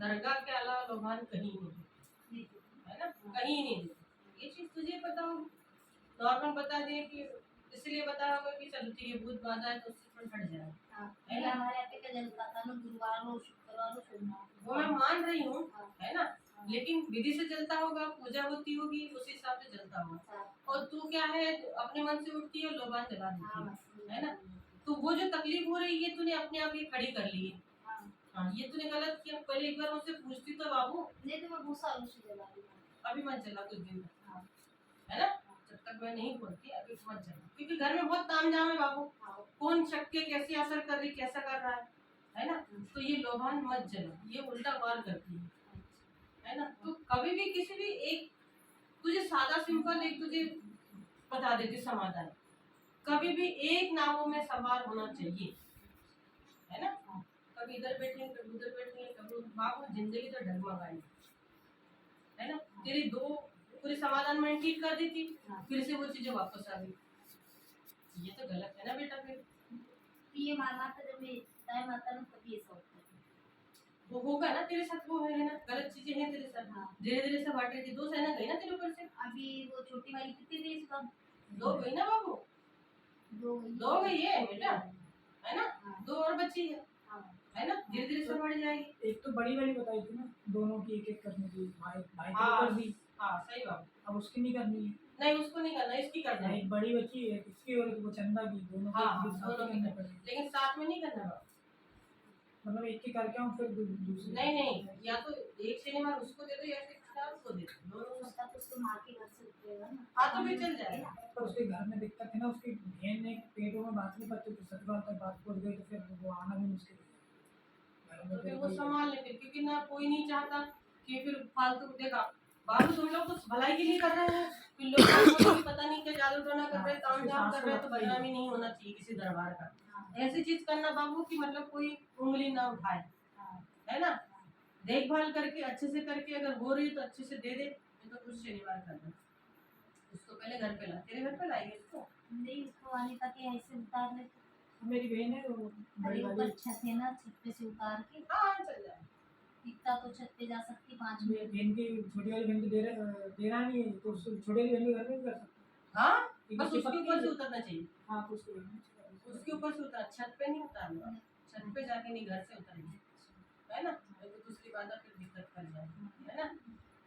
दरगाह के अलावा लोभान कहीं नहीं है ना, कहीं नहीं देते। ये चीज तुझे पता होगी, नॉर्मल बता दिए कि इसलिए बता होगा कि चलो ठीक है भूत बाधा है तो उससे थोड़ा हट जाए, है ना। हमारे यहाँ पे क्या जलता था ना, गुरुवार और शुक्रवार और सोमवार, वो मैं मान रही हूँ, है ना, लेकिन विधि से जलता होगा, पूजा होती होगी, उस हिसाब से जलता होगा। और तू क्या है, अपने मन से उठती है, लोबान जला देती है ना। तो वो जो तकलीफ हो रही है तूने अपने आप ही खड़ी कर ली है। हाँ, ये तूने गलत किया। पहले एक बार मुझसे पूछती तो बाबू। नहीं तो मैं बहुत सालों से जला रही हूँ, अभी मत जला कुछ दिन तक, है ना, जब तक मैं नहीं बोलती अभी मत जला, क्योंकि घर में बहुत तामझाम है बाबू। कौन शक्ति कैसे असर कर रही, कैसा कर रहा है ना। तो ये लोभान मत जला, ये उल्टा वार करती है ना। तो कभी भी किसी भी एक, तुझे सादा सिंपल एक तुझे बता देती समाधान, कभी भी एक नावों में सवार होना चाहिए, है ना। कभी इधर बैठेंगे कभी उधर बैठेंगे कभी बाबू, जिंदगी तो डगमगाएगी, है ना। तेरी दो पूरे समाधान में ठीक कर देती, फिर से वो चीजें वापस आ गई। ये तो गलत है ना बेटा। फिर ये माता जब टाइम आता है तभी ऐसा होता है। वो होगा ना तेरे साथ, वो है ना, गलत चीजें हैं तेरे साथ। धीरे धीरे सब हटेगी, दो है ना गई ना तेरे ऊपर से। अभी वो छोटी वाली कितनी देर इसका, दो गई ना बाबू, दो गई है बेटा, है ना। दो और बची है ना, धीरे धीरे सब बढ़ जाएगी। एक तो बड़ी वाली बताई थी ना, दोनों की एक एक करने की, भाई भाई की कर दी। हाँ सही बात। अब उसकी नहीं करनी है। नहीं उसको नहीं करना, इसकी करना है। एक बड़ी बची है इसकी और वो चंदा की, दोनों दोनों की करना, लेकिन साथ में नहीं करना। मतलब एक ही करके आऊँ फिर दूसरी। नहीं, या तो एक शनिवार उसको दे दो या फिर उसको दे दो, दोनों उसका तो उसके माँ के घर से उतरेगा ना। हाँ तो भी चल जाएगा। पर उसके घर में दिक्कत है ना, उसकी बहन ने पेटों में बात नहीं पड़ती, तो सच बात है, बात पड़ गई तो फिर वो आना भी मुश्किल है। तो फिर वो संभाल ले, फिर क्योंकि ना कोई नहीं चाहता कि फिर फालतू देखा। बाबू तुम लोग तो भलाई के लिए कर रहे हैं, फिर लोग पता नहीं क्या जादू टोना कर रहे हैं, काम धाम कर रहे हैं, तो बदनामी नहीं होना चाहिए किसी दरबार का। ऐसी चीज करना बाबू की मतलब कोई उंगली ना उठाए, है ना। देखभाल करके अच्छे से करके अगर हो रही तो अच्छे से दे दे, नहीं तो कुछ शनिवार कर दे। उसको पहले घर पे ला, तेरे घर पे लाएंगे इसको नहीं, इसको अनिता के ऐसे उतार ले। मेरी बहन है वो बड़ी वाली, छत है ना, छत पे से उतार के हाँ चल जाए। दिखता तो छत पे जा सकती 5 मिनट। बहन की छोटी वाली बहन को दे रहा नहीं है, तो छोटी वाली बहन के घर में कर सकता। हाँ बस उसके ऊपर से उतरना चाहिए। हाँ तो उसके ऊपर से उतर, छत पे नहीं उतारना, छत पे जाके नहीं, घर से उतरेंगे, है ना। तो दूसरी बात है फिर दिक्कत कर जाए, है ना।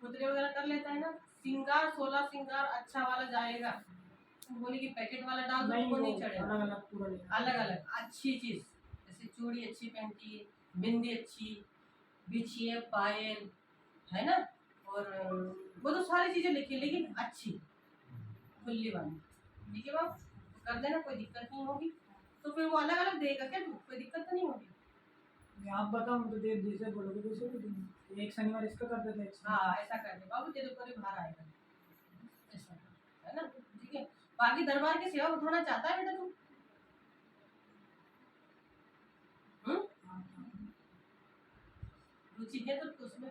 खुदरे वगैरह कर लेता है ना, सिंगार 16 सिंगार अच्छा वाला जाएगा। बोले कि पैकेट वाला डाल दो वो नहीं चढ़ेगा। अलग अलग अच्छी चीज, जैसे चूड़ी अच्छी पहनती है, बिंदी अच्छी, बिछिए पायल, है ना। और वो तो सारी चीजें लिखी, लेकिन अच्छी खुली वाली, ठीक है बाबू, कर देना, कोई दिक्कत नहीं होगी। तो फिर वो अलग अलग देगा क्या तू, कोई दिक्कत तो नहीं होगी। आप बताओ तो देर जैसे बोलोगे तो दूसरे एक शनिवार इसका कर देते हैं। हाँ ऐसा कर दे बाबू, तेरे ऊपर ही भार आएगा, ऐसा है ना, ठीक है। बाकी दरबार की सेवा उठाना चाहता है बेटा तू, रुचि है तो उसमें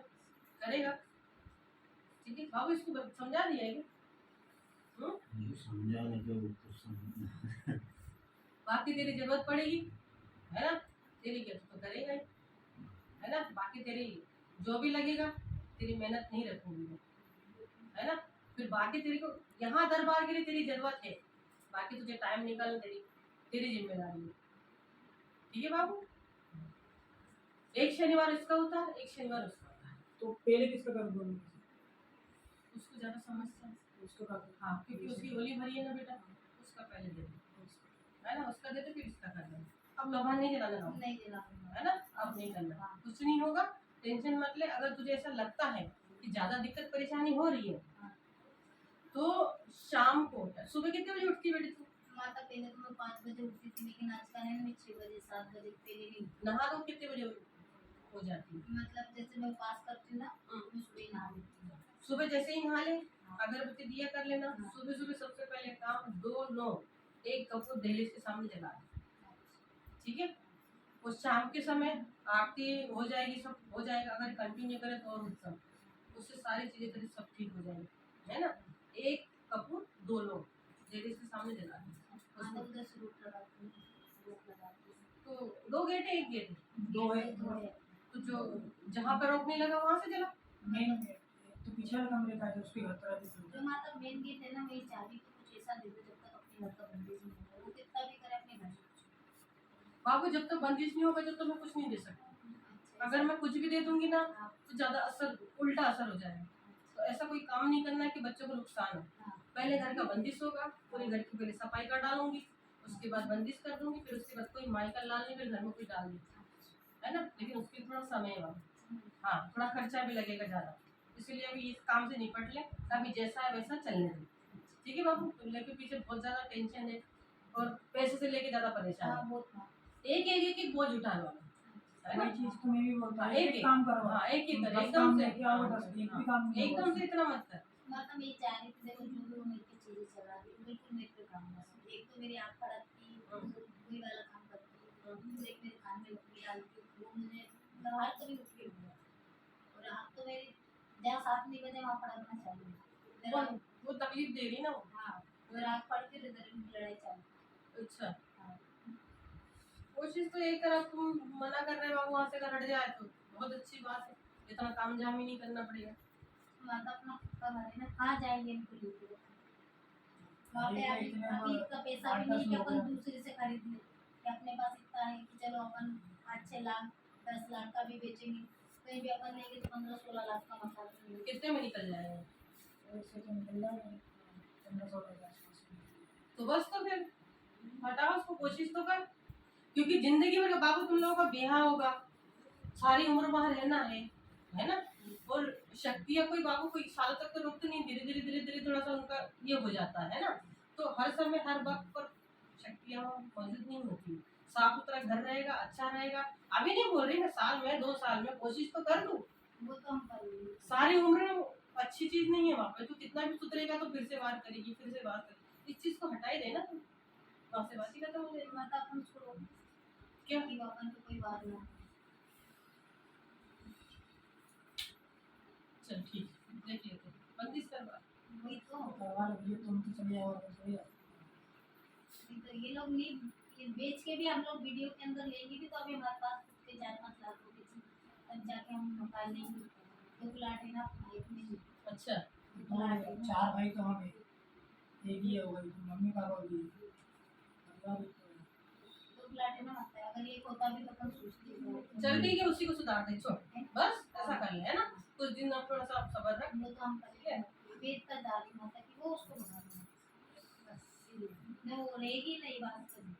करेगा, ठीक है बाबू। इसको समझा दिया है समझा नहीं। बाकी तेरी जरूरत पड़ेगी, है ना, तेरी क्या तो करेगा ही, है ना। बाकी तेरी जो भी लगेगा तेरी मेहनत नहीं रखूंगी, है ना। फिर बाकी तेरी को यहाँ दरबार के लिए तेरी जरूरत है, बाकी तुझे टाइम निकालना तेरी जिम्मेदारी है, ठीक है बाबू। एक शनिवार इसका उतार, एक शनिवार उसका उतार। तो पहले किसका कर दो, उसको ज्यादा समझता है उसको कर। हाँ क्योंकि उसकी होली भरी है ना बेटा, उसका पहले दे दो, है ना, उसका दे दो फिर इसका कर दो। अब लोभान नहीं जलाना, नहीं जलाना, है ना, अब नहीं करना, कुछ नहीं होगा, टेंशन मत ले। अगर तुझे ऐसा लगता है कि ज्यादा दिक्कत परेशानी हो रही है तो शाम को, सुबह कितने बजे उठती बेटी तू? माता पहले तो मैं 5 बजे उठती थी, लेकिन आजकल है मैं 6 बजे 7 बजे पहले नहीं। नहा दो कितने बजे हो जाती है? मतलब जैसे मैं उपास करती हूँ ना, मैं सुबह नहा लेती हूँ। सुबह जैसे ही नहा ले, अगरबत्ती दिया कर लेना। सुबह सुबह सबसे पहले काम 2 नो 1 कपूर दहलीज के सामने जला दे, ठीक है। उस शाम के समय आरती हो जाएगी, सब हो जाएगा। अगर कंटिन्यू करे तो और उत्तम, उससे सारी चीजें तेरी सब ठीक हो जाएगी, है ना। 1 कपूर 2 लोग दहलीज के सामने जला दे। उधर से रूट लगाती हूँ, तो 2 गेट है 1 गेट? 2 है। तो जो जहाँ पे रोकने लगा वहाँ से जला। मेन गेट तो पीछे वाले कमरे का है तो उसकी हर तरह की सुविधा जो माता मेन गेट है ना, वही चाबी तो कुछ ऐसा दे दो जब तक अपने घर का बंदिश नहीं होगा, वो कितना भी करे अपने घर में कुछ। बाबू जब तक बंदिश नहीं होगा जब तक मैं कुछ नहीं दे सकती। अगर मैं कुछ भी दे दूंगी ना तो ज्यादा असर, उल्टा असर हो जाएगा। तो ऐसा कोई काम नहीं करना है कि बच्चों को नुकसान हो। पहले घर का बंदिश होगा, पूरे घर की पहले सफाई कर डालूंगी, उसके बाद बंदिश कर दूंगी, फिर उसके बाद कोई माइकल लाल नहीं, फिर घर में कोई डाल दी, है ना। लेकिन उसके लिए थोड़ा समय है बाबू। हाँ, थोड़ा खर्चा भी लगेगा ज्यादा, इसीलिए अभी इस काम से निपट ले, अभी जैसा है वैसा चलने दे। ठीक है बाबू, तुम लेके पीछे बहुत ज्यादा टेंशन है और पैसे से लेके ज्यादा परेशान हाँ है। बहुत था। एक बोझ उठा लो, है ना। वही चीज तो मैं भी बोलता हूँ, एक एक काम करो। हाँ, एक ही कर, बस एकदम काम से लेके आओ, बस एक भी काम नहीं एकदम से इतना मत कर। मतलब ये चाह रही थी देखो जो भी वो मेरे पे चीजें चला रही बिल्कुल मेरे पे काम बस। एक तो मेरी आँख खराब थी, वही वाला काम करती, फिर एक मेरे कान में लकड़ी डालती, वो मुझे मतलब हर कभी उठके हो गया। और आप तो मेरी जहाँ 7 नहीं बजे वहाँ पढ़ना चालू मेरा। वो तकलीफ दे रही ना वो। हाँ, अगर आँख पढ़ के इधर लड़ाई चालू। अच्छा, हाँ कोशिश तो यही कर, अब तुम मना कर रहे हो बाबू वहाँ से अगर हट जाए तो बहुत अच्छी बात है, इतना काम झाम ही नहीं करना पड़ेगा। माता अपना खुद का घर है ना, कहाँ जाएंगे इनको लेके। वहाँ पे अभी अभी इतना पैसा भी नहीं कि अपन दूसरे से खरीद ले, कि अपने पास इतना है कि चलो अपन 5-6 लाख 10 लाख का भी बेचेंगे, कहीं भी अपन लेंगे तो 15-16 लाख का मकान मिलेगा। कितने में निकल जाएगा? ऐसे तो निकल जाएगा 15-16 के आसपास। तो बस, तो फिर हटाओ उसको, कोशिश तो कर, क्योंकि जिंदगी भर का बाबू तुम लोगों का ब्याह होगा, सारी उम्र वहाँ रहना है ना। और शक्ति या कोई बाबू कोई साल तक तो रुकते नहीं, धीरे धीरे धीरे धीरे थोड़ा सा उनका ये हो जाता है ना। तो हर समय हर वक्त पर शक्तियाँ मौजूद नहीं होती। साफ सुथरा घर रहेगा, अच्छा रहेगा। अभी नहीं बोल रही ना, साल में 2 साल में कोशिश तो कर दूं। वो तो हम कर लेंगे। सारी उम्र अच्छी चीज नहीं है वहाँ पे, तो कितना भी सुधरेगा तो फिर से बात करेगी, फिर से बात करेगी। इस चीज को हटा ही देना तुम, वहाँ से बात ही खत्म हो जाएगी। माता अपन छोड़ो क्या कि अपन तो कोई बात ना। चल ठीक है, देख लेते हैं, बंदिश कर बात। वही तो करवा लो, ये तुम तो चले जाओ तो थोड़ी तो ये लोग नहीं, ये बेच के भी हम लोग वीडियो के अंदर लेंगे भी तो अभी हमारे पास खुद के 4-5 लाख रुपए थी, तब जाके हम मकान लेंगे। 2 प्लाट है ना अपना, एक में अच्छा, तो 4 भाई तो हम एक ही हो गई, मम्मी पापा भी परिवार भी तो है। 2 प्लाट है ना माता, अगर एक होता भी तो अपन सोचते थे। चल ठीक है, उसी को सुधार दे, छोड़ बस, ऐसा कर ले, है ना। कुछ दिन अब थोड़ा सा सब्र रख। वो तो हम करेंगे, वेद का डाली माता की वो उसको बना देना बस, नहीं वो रहेगी नहीं बात करें।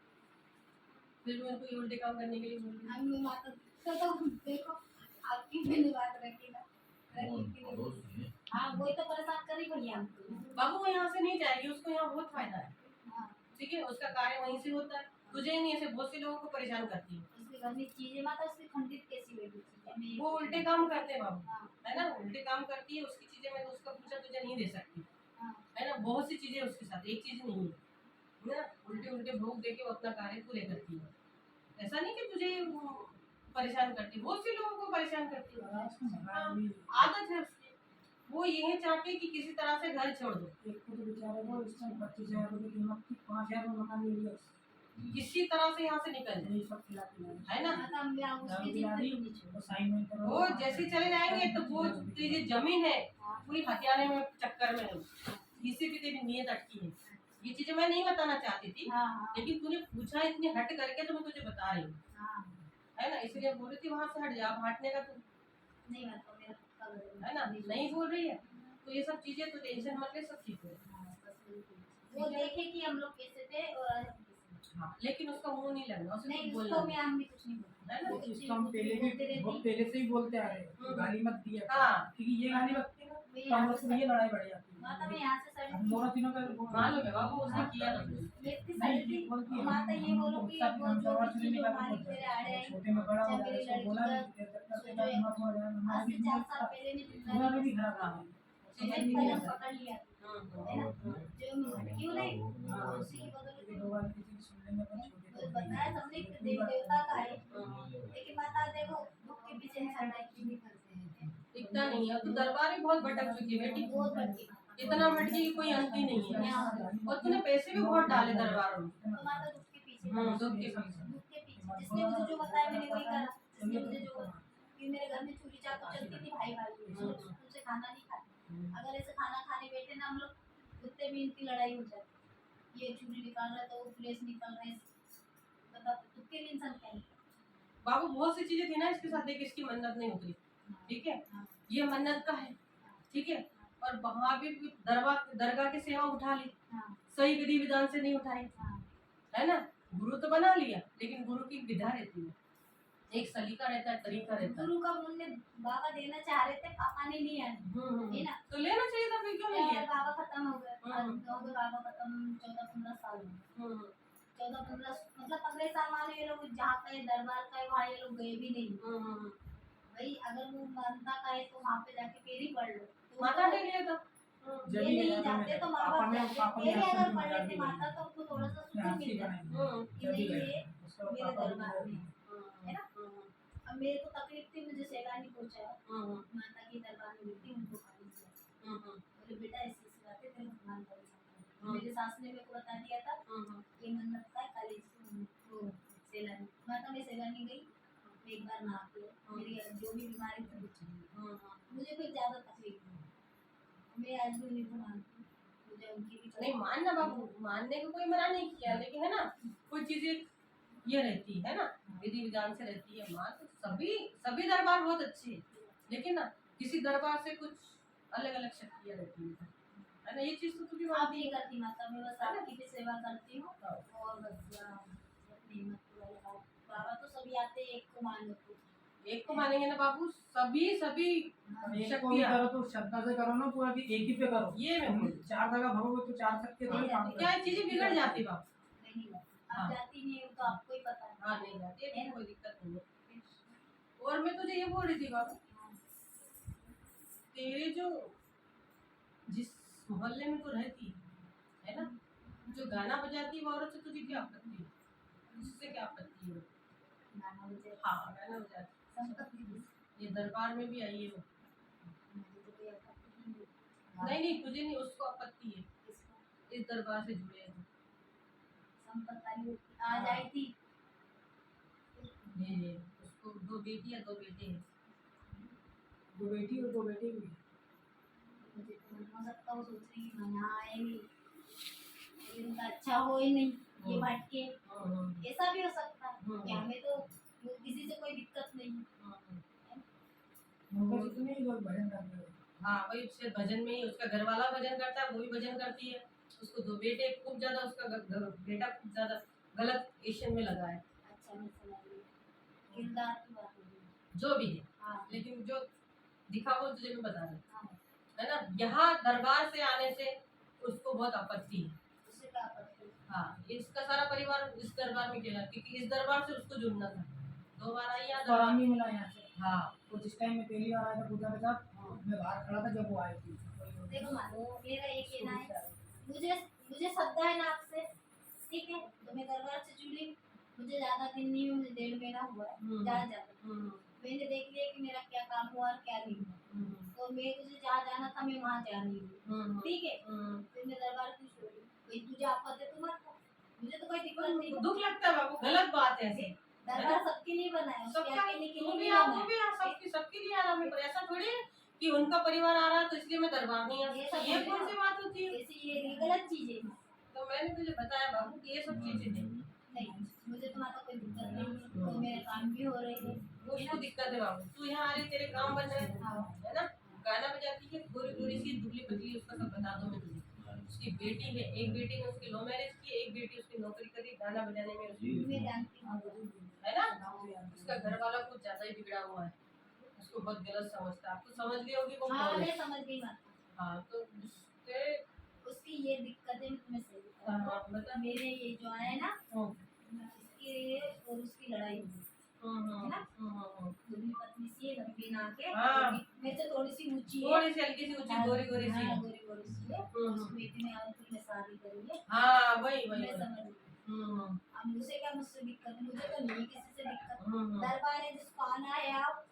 फिर मेरे को ये उल्टे काम करने के लिए बोल रही है। हम माता तो देखो आपकी मैंने बात रखी ना, रखी कि नहीं। हाँ वही तो परेशान कर ही बढ़िया हमको। बाबू वो यहाँ से नहीं जाएगी, उसको यहाँ बहुत फायदा है। हाँ ठीक है, उसका कार्य वहीं से होता है, तुझे ही नहीं, ऐसे बहुत से लोगों को परेशान करती है। उसके घर में चीजें माता उसकी खंडित कैसी हुई चीजें वो उल्टे काम करते हैं बाबू, हाँ है ना, उल्टे काम करती है। उसकी चीजें मैं तो उसका पूछा तुझे नहीं दे सकती, हाँ है ना। बहुत सी चीजें उसके साथ, एक चीज नहीं है ना। उल्टे उल्टे भोग देके वो अपना कार्य पूरे करती है। ऐसा नहीं कि तुझे वो परेशान करती, बहुत से लोगों को परेशान करती है। और उसको मकान हाँ, भी आदत है उसकी। वो यही चाहती है कि किसी तरह से घर छोड़ दो, एक को तो बेचारे को इस टाइम 25,000 रुपये कीमत की 5,000 में मकान ले लिया उससे। किसी तरह से यहाँ से निकल जाए, यही सब खिला पिला है ना। माता हम यहाँ उसके दारू जिद पिला पे दी, तो नहीं छोड़ो। असाइनमेंट करो। वो जैसे चले जाएंगे तो वो तेरी जमीन है पूरी हथियाने में चक्कर में है, इसी पे तेरी नीयत अटकी है। ये चीजें मैं नहीं बताना चाहती थी, हाँ हाँ लेकिन तूने पूछा इतनी हट करके तो मैं तुझे बता रही हूँ, हाँ है ना। इसलिए बोल रही थी वहां से हट जा, अब हटने का तू, नहीं माता मेरा पक्का घर है ना, नहीं बोल रही है। तो ये सब चीजें तो टेंशन मत ले, सब ठीक है। हाँ, बस वो देखे कि हम लोग कैसे थे और आज हम कैसे हैं। हाँ, लेकिन उसका मुंह नहीं लगना, उसे नहीं कुछ उसको बोलना मैं हम भी कुछ नहीं बोलते है ना। वो चीज तो हम पहले भी बहुत पहले से ही बोलते आ रहे हैं, गाली मत दिया करो। हाँ, क्योंकि ये गाली बकती है ना मैं तो हम यहाँ लोग से को ये लड़ाई बढ़ जाती माता मैं है। यहाँ से हम दोनों तीनों का मालूम है बाबू, उसने किया था। ये इतनी सारी थी माता ये बोलो कि वो जो भी चीज मालिक मेरे आड़े आई छोटे में बड़ा हो जब मेरी जाए, उसको बोला लड़की नहीं, का जब तक मत हो जाए, हमारा आज भी से 4 साल पहले ने हमारा भी खराब हाँ, है। मैंने समझ नहीं कलम आता। पकड़ लिया हाँ, है ना, जो क्यों नहीं हाँ, उसी की बदौलत ये दो वाली किसी की सुन लेंगे अपन छोटे तो को बताया सबने कि देवी देवता का है, हाँ। लेकिन माता देखो दुख के पीछे इंसान लाइफ नहीं करते हैं। दिखता नहीं है, तो दरबार ही बहुत भटक चुकी है बेटी, बहुत भटकी इतना भटकी कि कोई अंत ही नहीं है। और तूने पैसे भी बहुत डाले दरबारों में। तो माता दुख के पीछे दुख के पीछे। दुख के पीछे जिसने मुझे जो बताया मैंने वही करा, जिसने मुझे जो कि मेरे घर में चूल्ही चाकू चलती थी भाई भाई की, उनसे खाना नहीं खाते। अगर ऐसे खाना खाने बैठे ना हम लोग उतने भी इनकी लड़ाई हो जाती, ये चूल्ही निकाल रहा है तो वो प्लेस निकाल रहा है, मतलब उतने भी इंसान क्या नहीं। बाबू बहुत सी चीजें थी ना इसके साथ, एक इसकी मन्नत नहीं उतरी, ठीक है, ये मन्नत का है, ठीक है, और वहाँ भी दरगाह की सेवा उठा ली, सही विधि विधान से नहीं उठाई, है ना, गुरु तो बना लिया लेकिन गुरु की विधा रहती है, एक सलीका रहता है, तरीका रहता है। गुरु का मुंह में बाबा देना चाह रहे थे, पापा ने लिया नहीं, है ना, तो लेना चाहिए था, फिर क्यों नहीं यार लिया? बाबा खत्म हो गए, बाबा खत्म 14-15 साल हो गए, 14-15 मतलब 15 साल वाले ये लोग जहाँ का ये दरबार का है वहाँ ये लोग गए भी नहीं। भाई अगर वो मानता का है तो वहाँ पे जाके फिर ही पढ़ लो, तो माता ने लिया था, ये नहीं जाते तो माँ बाप जाते, ये अगर पढ़ लेते माता तो उनको थोड़ा सा सुकून मिल जाता कि नहीं ये मेरे दरबार में है ना। अब मेरे को तकलीफ थी, मुझे सैलानी पूछा माता की दरबार में बैठी उनको खाली किया, बोले बेटा ऐसी ऐसी बातें तेरे भगवान का, मेरे सास ने मेरे को बता दिया था ये मन्नत का कॉलेज वो सैलानी माता में सैलानी गई, एक बार ना आती है मेरी जो भी बीमारी थी मुझे कोई ज्यादा तकलीफ नहीं, मैं आज भी उन्हीं को मानती हूँ, मुझे उनकी भी नहीं मानना बाबू, मानने को कोई मना नहीं किया, लेकिन है ना कोई चीजें ये रहती है ना, विधि विधान से रहती है। माँ तो सभी दरबार बहुत अच्छे हैं, लेकिन ना किसी दरबार से कुछ अलग अलग शक्तियाँ रहती है ना, ये चीज तो तू भी आप मानती ही है। करती माता, मैं बस आपकी भी सेवा करती हूँ और बस अपनी हिम्मत पूरा लगाओ। बाबा तो सभी आते हैं, एक को मानो तो एक को मानेंगे ना बाबू, सभी एक को भी शक्तियाँ, करो तो श्रद्धा से करो ना, पूरा भी एक ही पे करो, ये मैं बोल, चार जगह भरोगे तो चार शक्ति थोड़ी काम क्या चीजें बिगड़ जाती बाबू। नहीं जाती, हाँ। आप जाती नहीं हो तो आपको ही पता है। हाँ नहीं जाती है, कोई दिक्कत नहीं है। और मैं तुझे ये बोल रही थी बाबू, तेरे जो जिस मोहल्ले में तू रहती है ना, जो गाना बजाती है वो औरत से तुझे क्या आपत्ति है? उससे क्या आपत्ति है? गाना बजे हाँ गाना बजाती संपत्ति दी, ये दरबार में भी आई है वो। मुझे तो कोई आपत्ति नहीं। नहीं तुझे नहीं, उसको आपत्ति है, किसको? इस दरबार से जुड़े हैं। संपत्ति आज आई थी, ये उसको 2 बेटी या 2 बेटे हैं। 2 बेटी और 2 बेटे भी। मुझे तो हो सकता वो सोच रही है यहाँ आएंगे लेकिन उनका अच्छा हो ही नहीं, ये भटके, ऐसा भी हो सकता है कि हमें तो किसी से कोई दिक्कत नहीं है। उनका जितने ही लोग भजन करते हैं, हाँ वही सिर्फ भजन में ही, उसका घर वाला भजन करता है, वो भी भजन करती है, उसको 2 बेटे, खूब ज्यादा उसका बेटा खूब ज्यादा गलत एशियन में लगा है, अच्छा मैं समझ गई, किरदार की बात हो रही जो भी है, हाँ लेकिन जो दिखा वो तुझे मैं बता रही हूँ, हाँ, है ना। यहाँ दरबार से आने से उसको बहुत आपत्ति है। उससे क्या आपत्ति? हाँ इसका सारा परिवार इस दरबार में गिरा, क्योंकि इस दरबार से उसको जुड़ना था, 2 बार आई यहाँ उसको आराम नहीं मिला यहाँ से। हाँ तो जिस टाइम में पहली बार आया था पूजा के साथ, मैं बाहर खड़ा था जब वो आई थी। देखो मानो मेरा एक कहना है, मुझे श्रद्धा है ना आपसे, ठीक है, तो मैं दरबार से जुड़ी, मुझे ज्यादा दिन नहीं हुए, मुझे 1.5 महीना हुआ है ज्यादा, मैंने देख लिया कि मेरा क्या काम हुआ और क्या नहीं हुआ, तो मैं मुझे जहाँ जाना था मैं वहाँ जा रही हूँ, ठीक है, फिर मैं दरबार क्यों छोड़ी, भाई तुझे आपत्ति है तो मत कर, मुझे तो कोई दिक्कत नहीं। दुख लगता है बाबू, गलत बात है ऐसे, दरबार सबके लिए बनाया, उसके सबका अकेले के वो लिए भी नहीं वो बनाया। भी सबके लिए आ रहा है, पर ऐसा थोड़ी है कि उनका परिवार आ रहा है तो इसलिए मैं दरबार नहीं आ सकती, ये कौन सी बात होती है? ऐसी ये गलत चीज है। तो मैंने तुझे बताया बाबू कि ये सब चीजें हैं, नहीं मुझे तो माता कोई दिक्कत नहीं है, तो मेरे काम भी हो रहे हैं, उसको दिक्कत है बाबू, तू यहाँ आ रही, तेरे काम बन रहे हैं, है ना, गाना बजाती है, गोरी गोरी सी दुबली पतली, उसका सब बता दो मैं तुझे। उसकी बेटी है, एक बेटी ने उसकी लव मैरिज की, एक बेटी उसकी नौकरी करी गाना बजाने में उसकी, मैं जानती हूँ, है ना। उसका घर वाला कुछ ज्यादा ही बिगड़ा हुआ है, उसको बहुत गलत समझता है, आपको समझ ली होगी वो हाँ कौन है। मैं समझ गई माता, हाँ तो उसकी ये दिक्कत है, मैं तुम्हें सही बता रही हूँ। बता। मेरे ये जो आया ना इसकी और उसकी लड़ाई हुई है ना, दुबली पतली सी है, लंबी नाक है, हाँ। मेरे से थोड़ी सी ऊंची है, थोड़ी सी हल्की सी ऊंची, गोरी गोरी सी, हाँ, गोरी गोरी सी है, उस बेटी ने और फिर शादी करी है, हाँ वही वही मैं समझ गई। हम्म अब मुझे क्या, मुझसे दिक्कत है, मुझे तो नहीं किसी से दिक्कत, दरबार है जिसको आना है आप